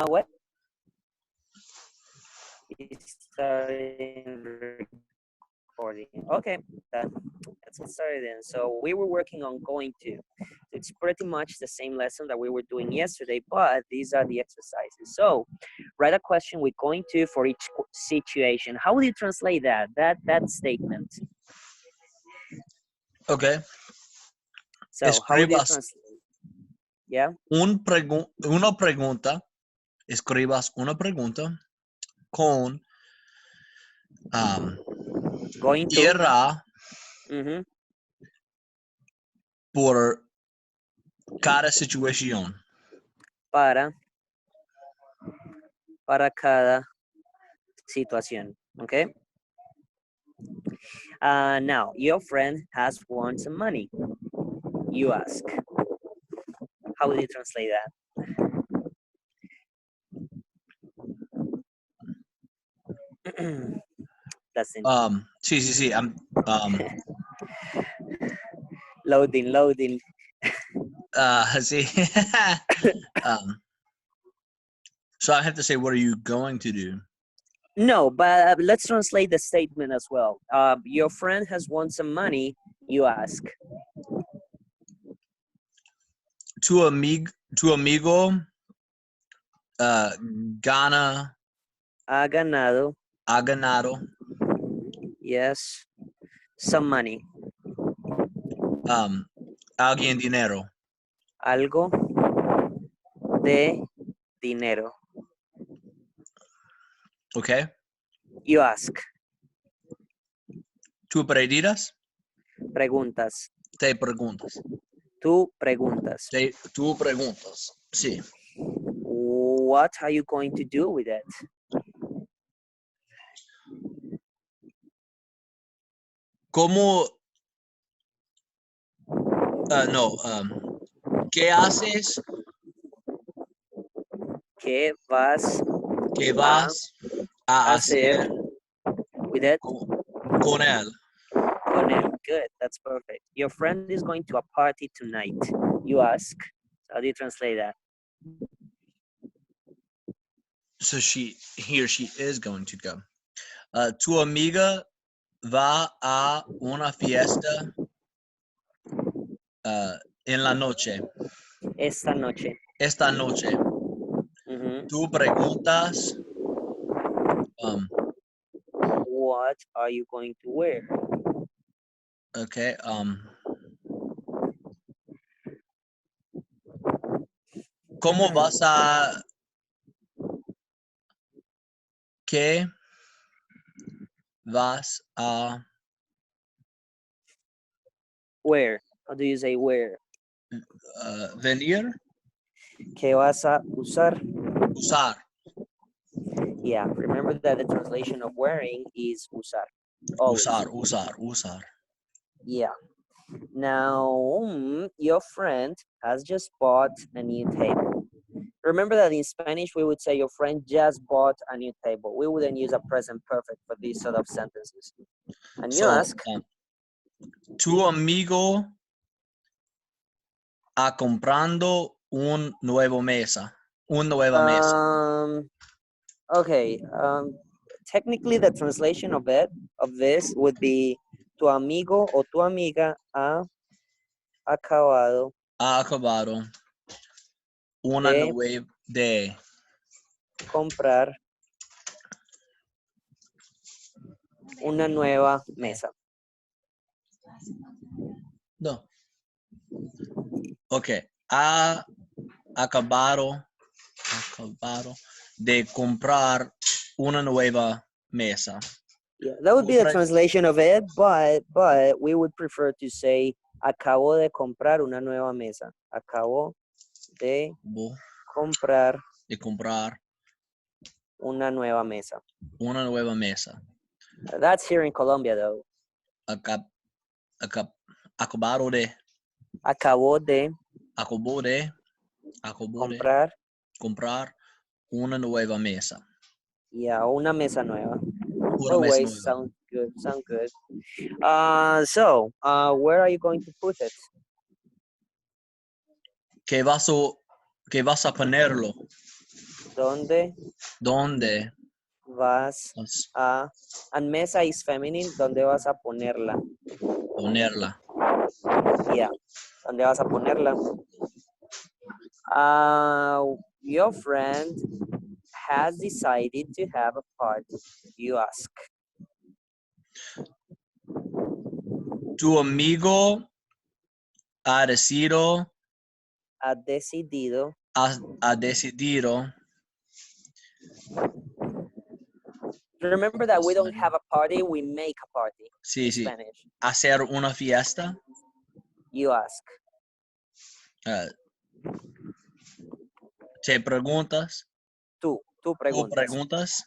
What? Starting recording. Okay, let's get started then. So we were working on going to. It's pretty much the same lesson that we were doing yesterday, but these are the exercises. So write a question with going to for each situation. How would you translate that statement? Okay. So how would you Escribas translate? Yeah. una pregunta. Escribas una pregunta con Going to. irá por cada situación. Para cada situación. Okay. Now, your friend has won some money. You ask. How would you translate that? That's it. Sí. Loading. Sí. So I have to say, what are you going to do? No, but let's translate the statement as well. Your friend has won some money. You ask. Tu amigo gana. Ha ganado. Ha ganado. Yes. Some money. Alguien dinero. Algo de dinero. Okay. You ask. ¿Tú preguntas? Preguntas. Te preguntas. Tú preguntas. Tú preguntas. Sí. What are you going to do with it? ¿Cómo? No. ¿Qué haces? ¿Qué vas a hacer with it? Con él? Con él. Good. That's perfect. Your friend is going to a party tonight. You ask. How do you translate that? So he or she is going to go. Tu amiga va a una fiesta en la noche. Esta noche. Tú preguntas. What are you going to wear? Okay. ¿Cómo vas a? ¿Qué vas a? Where? How do you say where? Venir. ¿Qué vas a usar? Usar. Yeah, remember that the translation of wearing is usar. Always. Usar. Yeah. Now, your friend has just bought a new table. Remember that in Spanish, we would say your friend just bought a new table. We wouldn't use a present perfect for these sort of sentences. And you ask. Tu amigo ha comprando una nueva mesa. Okay. Technically, the translation of this would be tu amigo o tu amiga ha acabado de comprar una nueva mesa. No. Okay. Ha acabado de comprar una nueva mesa. Yeah, that would be the translation of it, but we would prefer to say acabo de comprar una nueva mesa. Acabo de comprar una nueva mesa. That's here in Colombia, though. Acabó de comprar una nueva mesa. Yeah, una mesa nueva. Una mesa nueva. Sound good. So, where are you going to put it? ¿Qué vas a ponerlo? ¿Dónde ¿Dónde vas vas a... And mesa is feminine. ¿Dónde vas a ponerla? a ponerla? Yeah. ¿Dónde vas a ponerla? Your friend has decided to have a party. You ask. Tu amigo ha decidido, Ha decidido. ha decidido Remember that we don't have a party, we make a party sí, in sí, Spanish. hacer una fiesta. You ask. Uh, te preguntas, Tú tú preguntas. preguntas,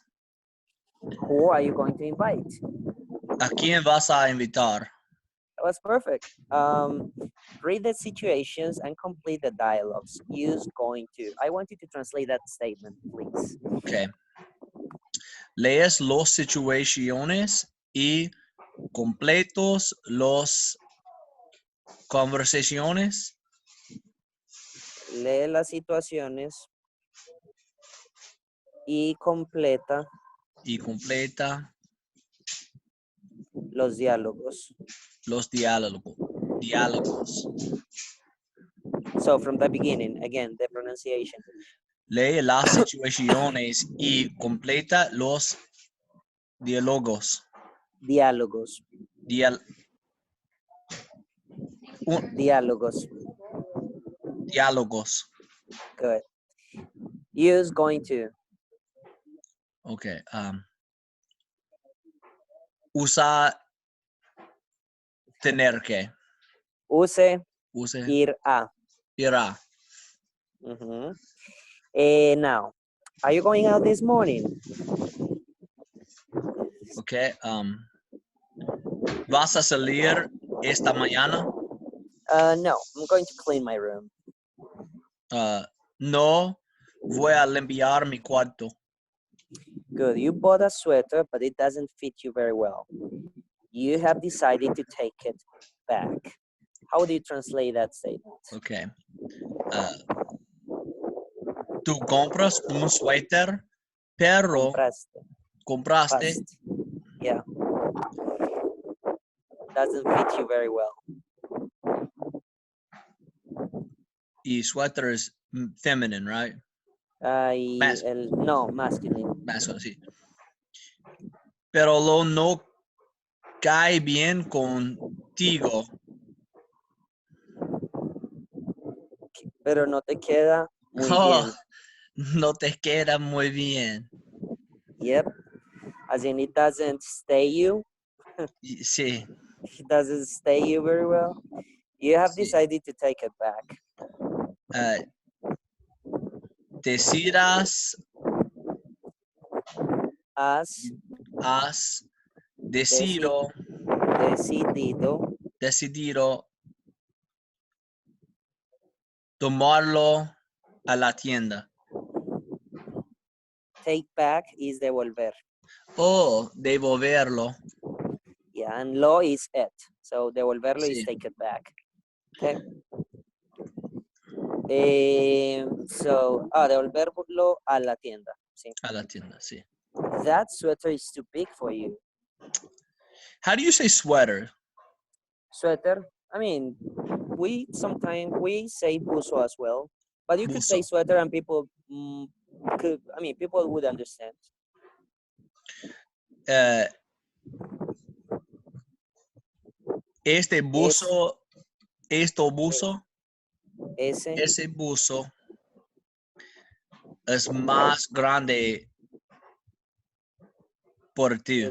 Who are you going to invite? ¿a quién vas a invitar? That was perfect. Read the situations and complete the dialogues. Use going to. I want you to translate that statement, please. Okay. Lees las situaciones y completos los conversaciones. Lee las situaciones y completa Y completa los diálogos. los diálogos. So from the beginning, again, the pronunciation. Lee las situaciones y completa los diálogos. Diálogos. Diálogos. Diálogos. Good. Use going to. Okay. Usa tener que. Use Use ir a. irá. Now, are you going out this morning? Okay. ¿Vas a salir esta mañana? No, I'm going to clean my room. No voy a limpiar mi cuarto. Good. You bought a sweater, but it doesn't fit you very well. You have decided to take it back. How do you translate that statement? Okay. Tú compras un suéter, pero compraste Past. Yeah. Doesn't fit you very well. y suéter is feminine, right? No, masculine. Masculine, sí. Pero lo no cae bien contigo. Pero no te queda muy Oh, bien. no te queda muy bien. Yep. As in it doesn't stay you. Sí. It doesn't stay you very well. You have Sí. decided to take it back. Decidas Has decidido tomarlo a la tienda. Take back is devolver. O devolverlo. Yeah, and lo is it. So devolverlo Sí. is take it back. Okay. Devolverlo a la tienda. Sí. A la tienda, sí. That sweater is too big for you. How do you say sweater? Sweater. I mean, we sometimes say buzo as well, but you could say Buzo. sweater and people people would understand. Este buzo, ese buzo es más grande por ti.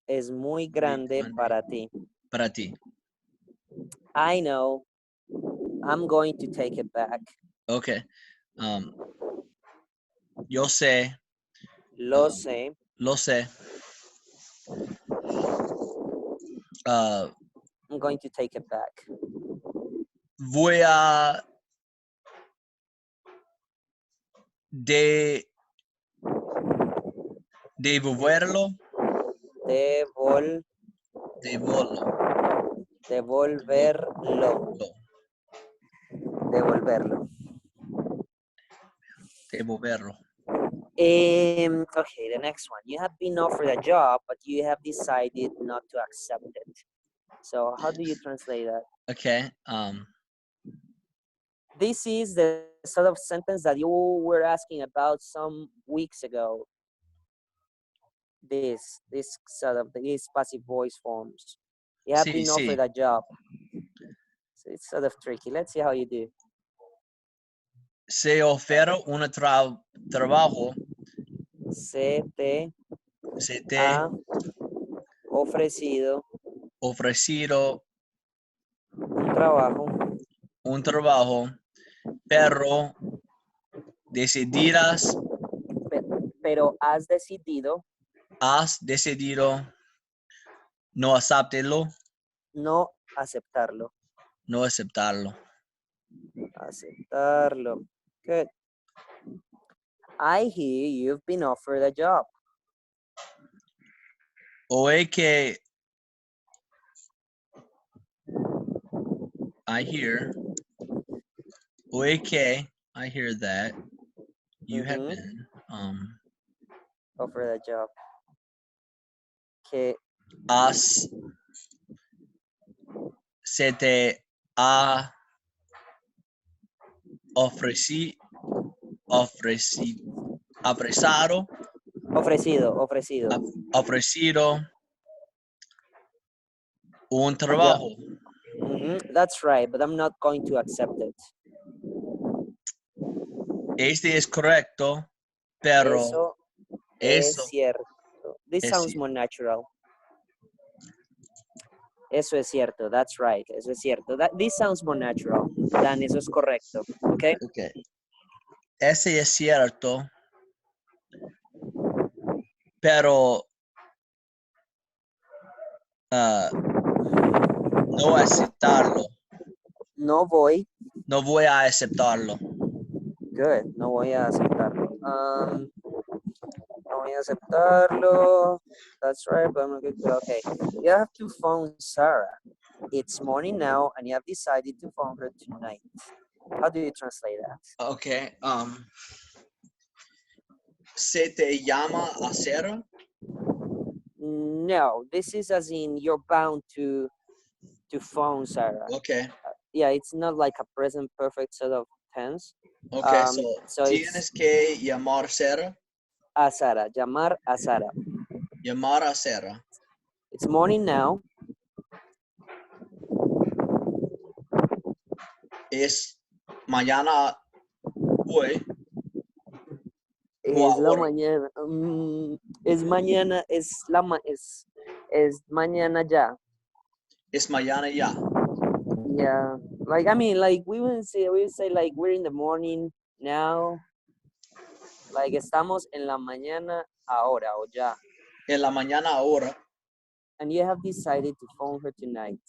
Es muy grande para ti. Para ti. I know. I'm going to take it back. Okay. Yo sé. Lo sé. Lo sé. I'm going to take it back. Voy a devolverlo. Devolverlo. Devolverlo. Okay, the next one. You have been offered a job, but you have decided not to accept it. So how do you translate that? Okay. This is the sort of sentence that you were asking about some weeks ago. This sort of these passive voice forms. You have been offered a job. So it's sort of tricky. Let's see how you do. Se ofrece un trabajo. Se te Se te ha ofrecido ofrecido un trabajo, pero decidirás, pero has decidido no aceptarlo, no aceptarlo. no aceptarlo. Aceptarlo. Good. I hear you've been offered a job. Oye que I hear that you have been offered a job. Que se te ha ofrecido un trabajo. That's right, but I'm not going to accept it. Este es correcto, pero eso es cierto. This sounds more natural. Eso es cierto. That's right. Eso es cierto. This sounds more natural than eso es correcto. Okay. Okay. Ese es cierto, pero no aceptarlo. No voy a aceptarlo. Good. No voy a aceptarlo. No voy a aceptarlo. That's right, but I'm not good. Okay. You have to phone Sarah. It's morning now, and you have decided to phone her tonight. How do you translate that? Okay. ¿Se te llama a Sarah? No, this is as in you're bound to phone Sarah. Okay. Yeah, it's not like a present perfect sort of tense. Okay, so tienes que llamar Sarah. A Sarah, llamar a Sarah. Llamar a Sarah. It's morning now. Es mañana hoy. Es la mañana. Es mañana. Es mañana ya. Es mañana ya. Yeah, like I mean, like we would say like we're in the morning now. Like estamos en la mañana ahora o ya. En la mañana ahora. And you have decided to phone her tonight.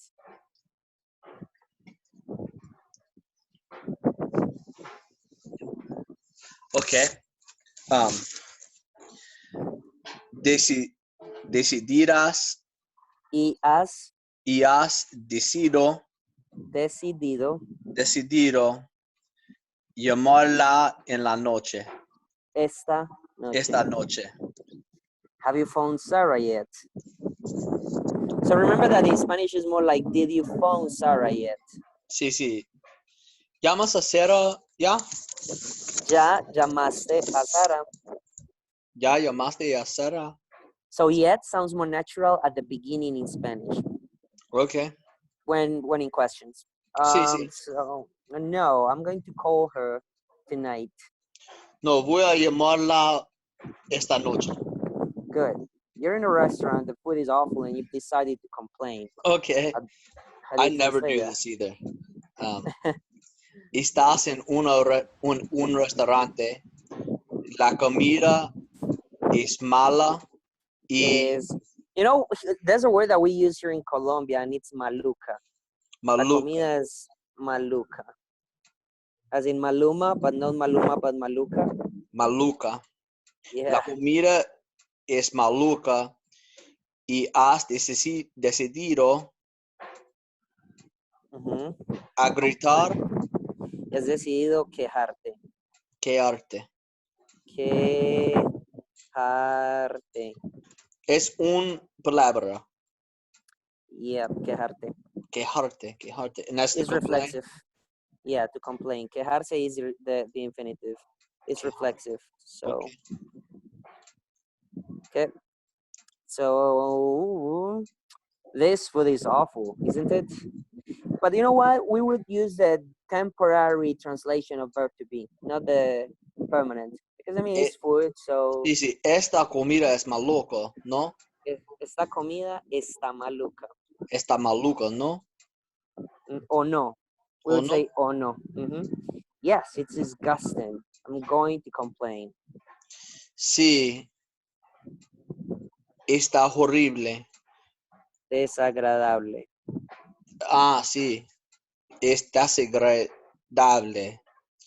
Okay. Decidirás. Y has decidido llamarla en la noche. Esta noche. Have you phoned Sarah yet? So remember that in Spanish is more like, did you phone Sarah yet? Sí. ¿Llamas a Sarah ya? Ya llamaste a Sarah. Ya llamaste a Sarah. So yet sounds more natural at the beginning in Spanish. Okay. When in questions. Sí. So no, I'm going to call her tonight. No, voy a llamarla esta noche. Good. You're in a restaurant, the food is awful, and you've decided to complain. Okay. I never do this either. Estás en un restaurante, la comida es mala y you know, there's a word that we use here in Colombia, and it's maluca. La comida es maluca. As in Maluma, but not Maluma, but maluca. Maluca. Yeah. La comida es maluca y has decidido a gritar. Has decidido quejarte. Quejarte. Quejarte. Quejarte. Es un palabra. Yeah, quejarte. Quejarte. And that's the It's complaint. reflexive. Yeah, to complain. Quejarse is the infinitive. It's Quejar. reflexive. So, Okay. okay. So, this food is awful, isn't it? But you know what? We would use the temporary translation of verb to be, not the permanent. Because I mean, it's food, so Sí, sí. Esta comida es maluca, ¿no? esta comida está maluca. Está maluca, ¿no? Or no. We ¿O would no? say, oh no. Yes, it's disgusting. I'm going to complain. Sí. Está horrible. Desagradable. Ah, sí. Es desagradable.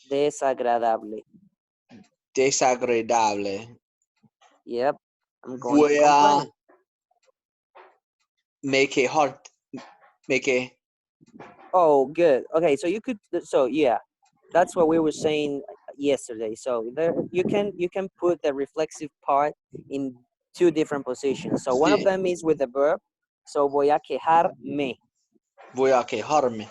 Desagradable. Desagradable. Yep. I'm going to Voy a complain. make it hard. Make it. Oh, good. Okay, so you could. So yeah, that's what we were saying yesterday. So there, you can put the reflexive part in two different positions. So one of Sí. them is with the verb. So voy a quejarme. Voy a quejarme.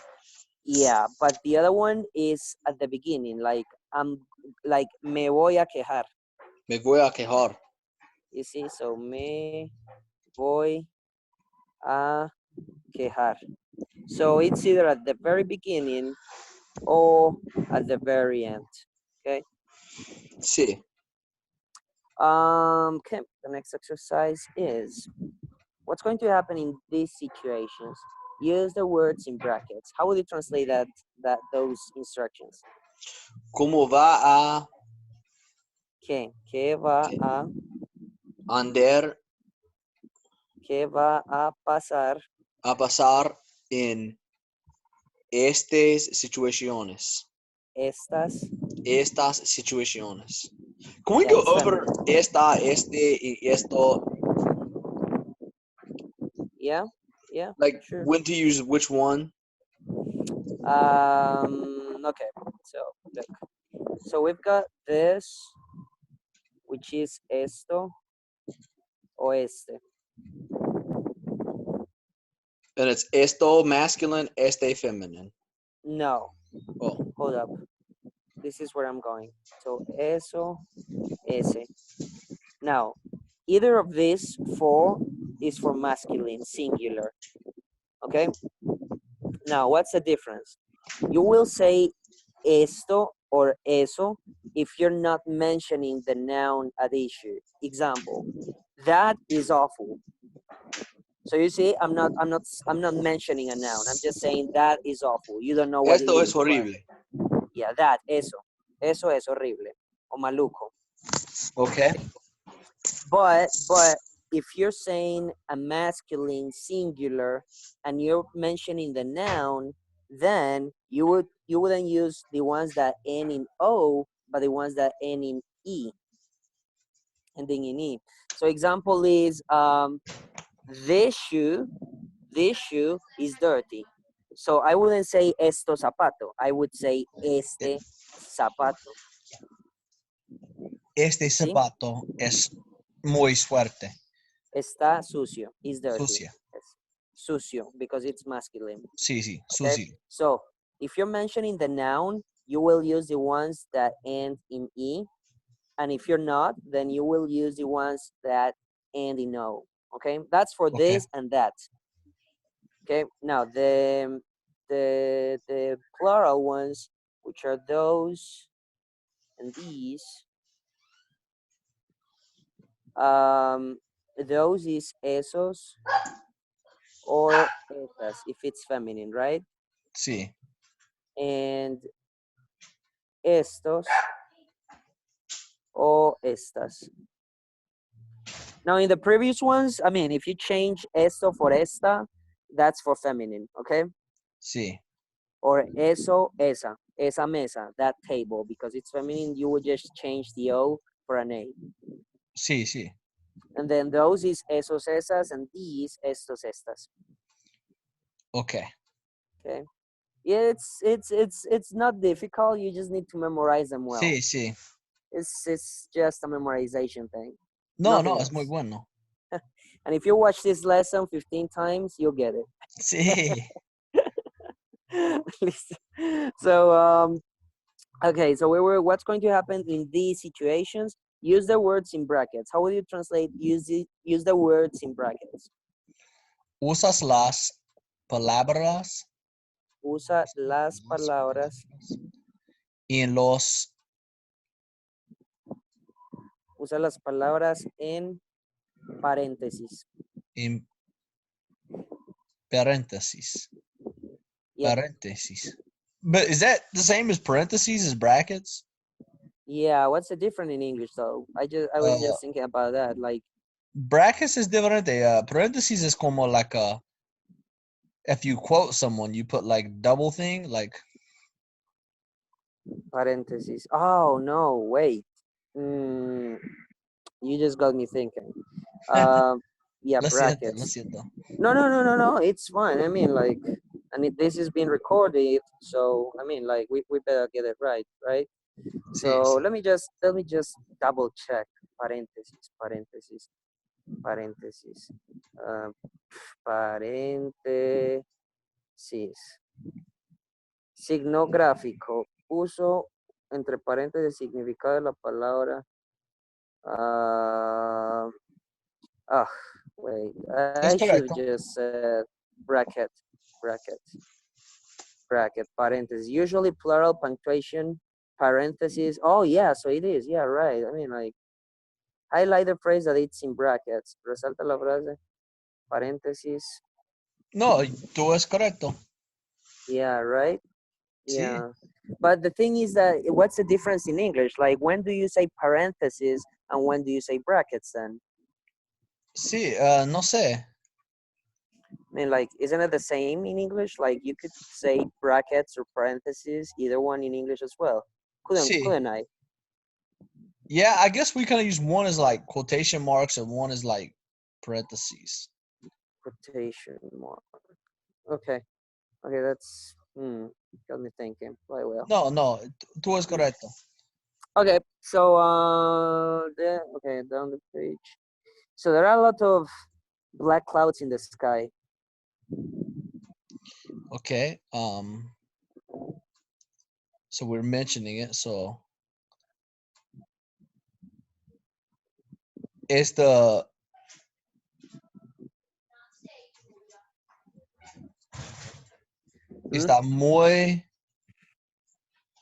Yeah, but the other one is at the beginning, like I'm like me voy a quejar. Me voy a quejar. You see, so me voy a quejar. So it's either at the very beginning or at the very end. Okay. Sí. Okay. The next exercise is what's going to happen in these situations. Use the words in brackets. How would you translate those instructions? ¿Cómo va a ¿Qué va a andar ¿Qué va a pasar a pasar en estas situaciones? estas? Estas situaciones. Can we Yeah, go it's over feminine. esta, este, y esto? Yeah, yeah, Like sure. when to use which one? Okay, so look. So we've got this, which is esto o este. And it's esto masculine, este feminine. No, Oh, hold up. This is where I'm going. So eso, ese. Now, either of these four is for masculine, singular. Okay? Now, what's the difference? You will say esto or eso if you're not mentioning the noun at issue. Example, that is awful. So you see, I'm not mentioning a noun. I'm just saying that is awful. You don't know what it esto es is. horrible. Yeah, that, eso. Eso es horrible. O maluco. Okay. But if you're saying a masculine singular and you're mentioning the noun, then you wouldn't use the ones that end in O, but the ones that end in E, ending in E. So example is this shoe is dirty. So I wouldn't say esto zapato. I would say este zapato. Este ¿Sí? zapato es muy fuerte. Está sucio. Is dirty. Sucia. Yes. Sucio because it's masculine. Sí, sí, Okay. sucio. So if you're mentioning the noun, you will use the ones that end in E. And if you're not, then you will use the ones that end in O. Okay. That's for this and that. Okay. Now the plural ones, which are those and these, those is esos or estas if it's feminine, right? Sí. And estos o estas. Now in the previous ones, I mean, if you change esto for esta, that's for feminine, okay? Sí. Or eso, esa mesa, that table, because it's feminine, you would just change the O for an A. Sí, sí. And then those is esos, esas, and these estos, estas. Okay. Okay. Yeah, it's not difficult. You just need to memorize them well. Sí, sí. It's just a memorization thing. No, Nothing no, es muy else. bueno. And if you watch this lesson 15 times, you'll get it. Sí. So okay, so what's going to happen in these situations? Use the words in brackets. How will you translate use the words in brackets? Usas las palabras Usa las palabras. en los Usa las palabras en paréntesis. en paréntesis. Yep. Paréntesis. But is that the same as parentheses as brackets? Yeah, what's the difference in English though? I was just thinking about that. Like Brackets is diferente. Parentheses is como like a, if you quote someone, you put like double thing, like. parenthesis. Oh no, wait. You just got me thinking. Yeah, Lo brackets. siento. No. It's fine. I mean, like, this is being recorded, so I mean, like, we better get it right, right? Sí, So sí. let me just double check. Paréntesis, paréntesis, paréntesis, paréntesis. Signo gráfico. Uso entre paréntesis significado de la palabra. Ah, wait. Es I should correcto. just said bracket, bracket, bracket, parentheses. Usually plural punctuation, parentheses. Oh yeah, so it is. Yeah, right. I mean, like, highlight the phrase that it's in brackets. Resalta la frase, paréntesis. No, tú es correcto. Yeah, right. Sí. Yeah. But the thing is that what's the difference in English? Like, when do you say parentheses and when do you say brackets then? Sí, no sé. I mean, like, isn't it the same in English? Like, you could say brackets or parentheses, either one in English as well. Sí. Couldn't I? Yeah, I guess we kind of use one as like quotation marks and one as like parentheses. Quotation mark. Okay. Okay, that's got me thinking quite well. No, tú es correcto. Okay, so down the page. So there are a lot of black clouds in the sky. Okay. So we're mentioning it. So está muy.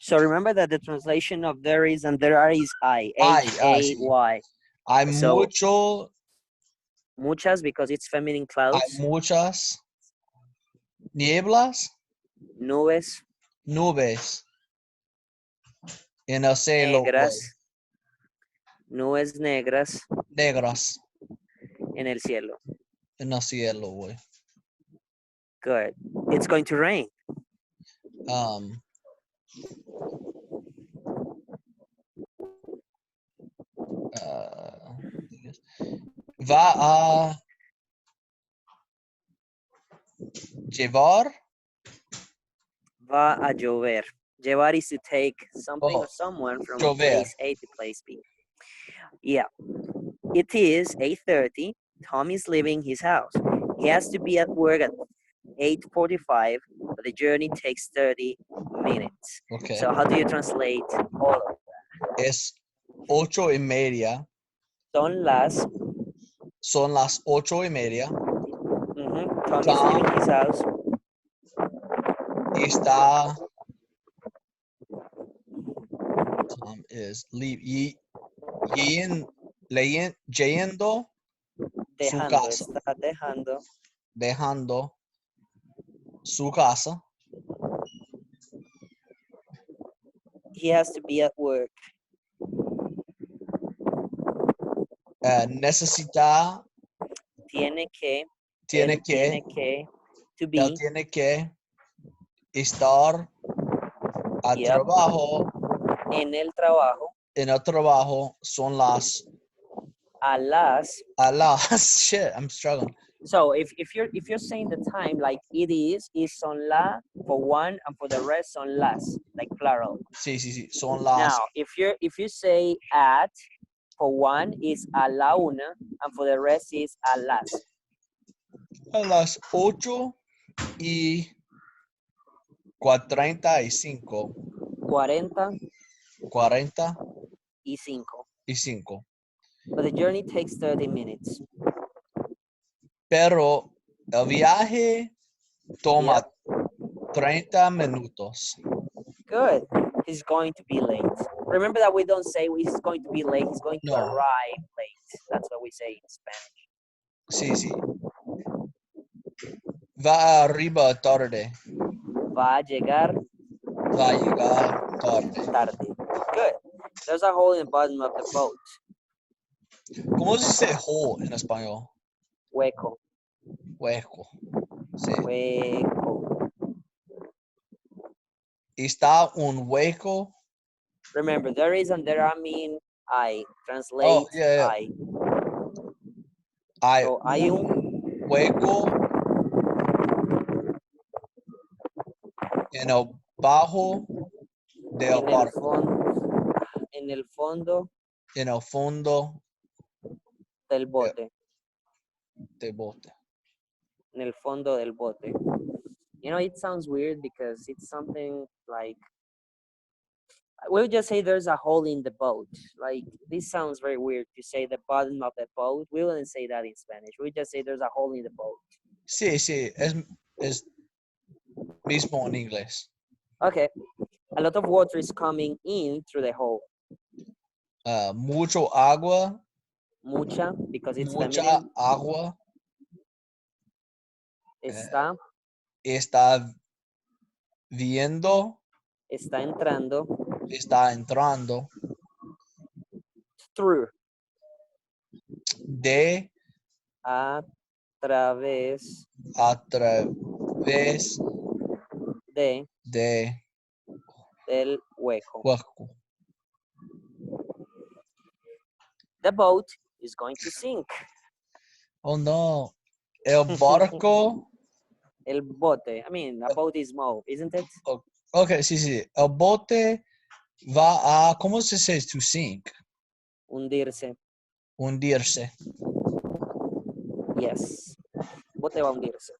So remember that the translation of there is and there are is I, Sí. H-A-Y. Hay So mucho. muchas because it's feminine Hay clouds, muchas nieblas, nubes, nubes en el cielo, güey. negras, nubes negras Negras en el cielo. en el cielo, güey. Good. It's going to rain. Va a llevar. Va a llover. Llevar is to take something or someone from Llover. place A to place B. Yeah. It is 8:30. Tom is leaving his house. He has to be at work at 8:45, but the journey takes 30 minutes. Okay. So how do you translate all of that? Es 8:30. Son las 8:30. Tom is leaving his house. Tom is yendo su casa. Está Dejando su casa. He has to be at work. Necesita. Tiene que. Tiene que. To be. Él tiene que estar al trabajo. En el trabajo. En el trabajo son las. A las. Shit, I'm struggling. So if you're saying the time like it is son la for one and for the rest son las, like plural. Sí. Son las. Now if you say at for one is a la una, and for the rest is a las. A las 8:45. 45. 45. But the journey takes 30 minutes. Pero el viaje toma Yep. 30 minutos. Good. He's going to be late. Remember that we don't say he's going to be late. He's going to No. arrive late. That's what we say in Spanish. Sí, sí. Va arriba tarde. Va a llegar Tarde. tarde. Good. There's a hole in the bottom of the boat. ¿Cómo se dice hole en español? Hueco. Hueco. Sí. Hueco. Está un hueco. Remember, there is and there are mean I. Translate Oh, yeah. I. Hay So, hay un un hueco en el bajo del en el barco. fondo, en el fondo En el fondo del bote. del bote. En el fondo del bote. You know, it sounds weird because it's something like, we'll just say there's a hole in the boat. Like, this sounds very weird to say the bottom of the boat. We wouldn't say that in Spanish. We just say there's a hole in the boat. Sí, sí. Es mismo en inglés. Okay. A lot of water is coming in through the hole. Mucho agua. Mucha, because it's Mucha feminine. agua. Está, Está viendo. está entrando. Está entrando. Through. De. A través A través de de del hueco. hueco. The boat is going to sink. Oh no. El barco. El bote. I mean, a boat is small, isn't it? Okay, sí, sí. El bote va a, ¿cómo se dice to sink? Hundirse. Hundirse. Yes. Bote va a hundirse.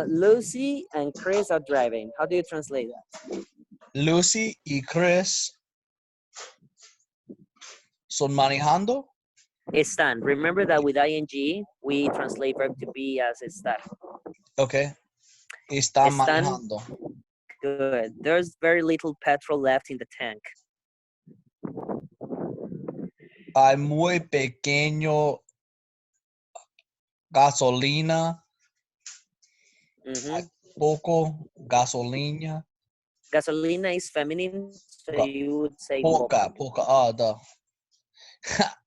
Lucy and Chris are driving. How do you translate that? Lucy y Chris son manejando. Están. Remember that with ing, we translate verb to be as estar. Okay. Están Están. manejando. Good. There's very little petrol left in the tank. Hay muy pequeño gasolina. Hay poco gasolina. Gasolina is feminine, so you would say poca. Poca. Ah, duh.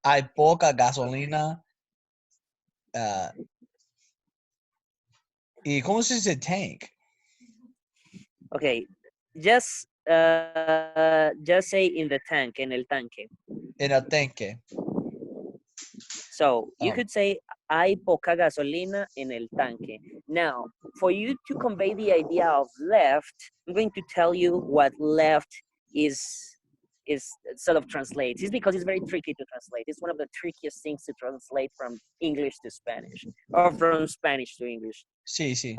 Hay poca gasolina. ¿Y cómo se dice tank? Okay, just say in the tank, en el tanque. En el tanque. So you could say hay poca gasolina en el tanque. Now, for you to convey the idea of left, I'm going to tell you what left is sort of translates. It's because it's very tricky to translate. It's one of the trickiest things to translate from English to Spanish or from Spanish to English. Sí, sí.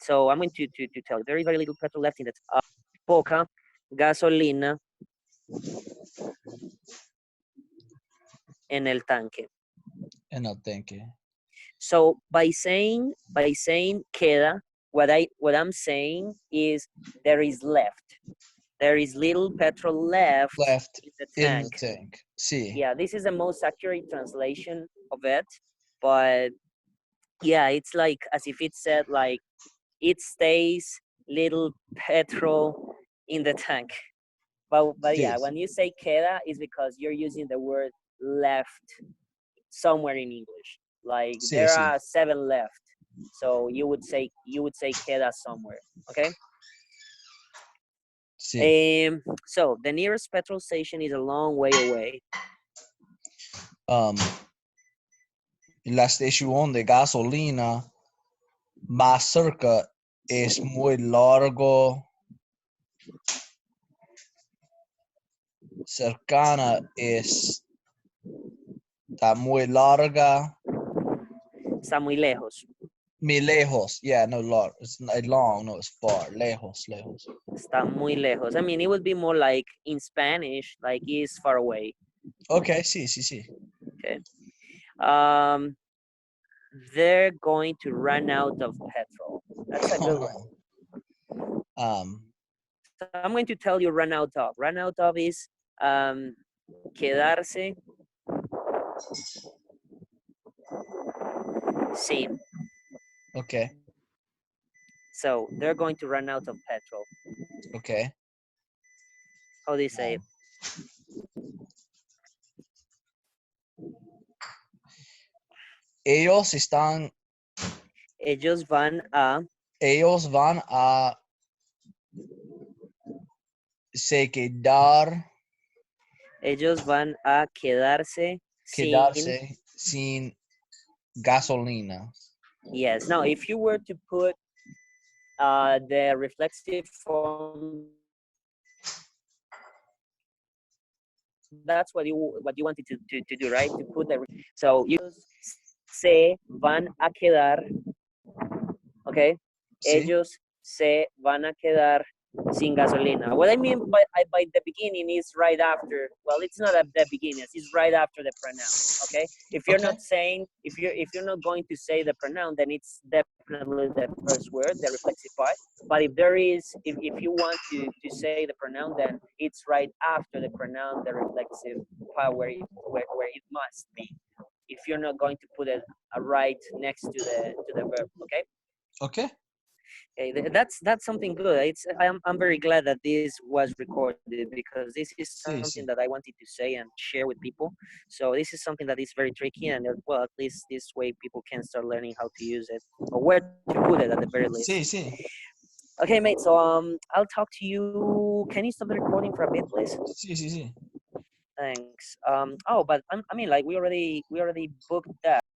So I'm going to tell you, very, very little petrol left in that. Poca gasolina en el tanque. En el tanque. So by saying queda, what I'm saying is there is left. There is little petrol left in the tank. In the tank. Sí. Yeah, this is the most accurate translation of it. But yeah, it's like as if it said like it stays little petrol in the tank. But yeah, when you say queda, it's because you're using the word left somewhere in English. Like there are 7 left. So you would say queda somewhere. Okay? Sí. So the nearest petrol station is a long way away. La estación de gasolina Más cerca es muy largo. Cercana está muy larga. Está muy lejos. Mi lejos. Yeah, no, it's not long, no, it's far. Lejos, lejos. Está muy lejos. I mean, it would be more like in Spanish, like is far away. Okay, sí, sí, sí. Okay. They're going to run out of petrol. That's a good one. So I'm going to tell you run out of. Run out of is quedarse sin. Okay, So they're going to run out of petrol. okay. How do you say it? Ellos Ellos van a se quedar, ellos van a quedarse sin. quedarse sin gasolina. Yes. Now, if you were to put the reflexive form, that's what you wanted to do, right? To put the so you se van a quedar, okay? Sí. Ellos se van a quedar sin gasolina. What I mean by the beginning is right after. Well, it's not at the beginning. It's right after the pronoun. Okay. If you're Okay. not saying, if you're not going to say the pronoun, then it's definitely the first word, the reflexive part. But if there is, if you want to say the pronoun, then it's right after the pronoun, the reflexive part where it must be. If you're not going to put it right next to the verb. Okay. Okay. Okay, that's something good. I'm very glad that this was recorded because this is something Sí, sí. that I wanted to say and share with people. So this is something that is very tricky, and well, at least this way people can start learning how to use it or where to put it at the very least. Sí, sí. Okay, mate. So I'll talk to you. Can you stop the recording for a bit, please? Sí, sí, sí. Thanks. Oh, but I mean, like we already booked that.